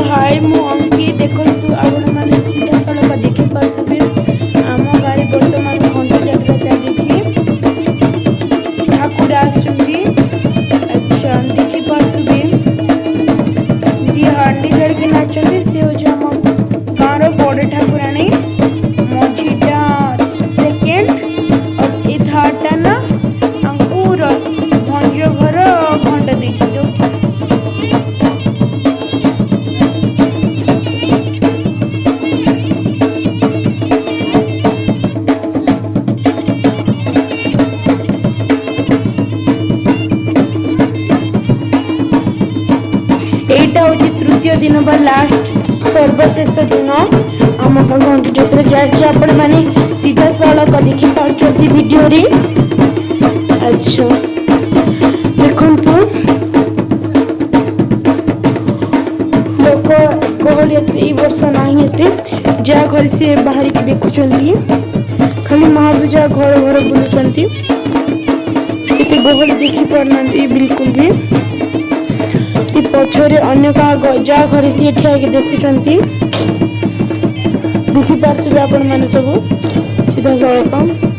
हाय मु अंकी देखंतु आपण माने सीधा सड़क देखि पारथबे आम गाड़ी वर्तमान घंटा यात्रा चली ठाकुर आसुंदी। अच्छा देखि पारथबे दी हांडी झड़की नाचंदी से हो जे हम गाँव बड़ ठाकुराणी मझीटा सेकेंड और ए थार्डटा ना अंकुर भंज घर घंटा देछि जो तृतीय दिन बा लास्ट सर्वशेष दिन आम घंटी यात्रा जाए आपण मैंने सीधा सड़क देखी पार्टी वीडियो रे। अच्छा देखंतु लोक गहली ए वर्ष नहीं एते जा घर से बाहर के देखुचंती खाली महापूजा घर घर बुलुचंती एते गहली देखी पारना बिल्कुल भी पछरे अन्य जा घर सी ठिया के देखुचंती देखि पारछबे आपण माने सब सीधा सड़क।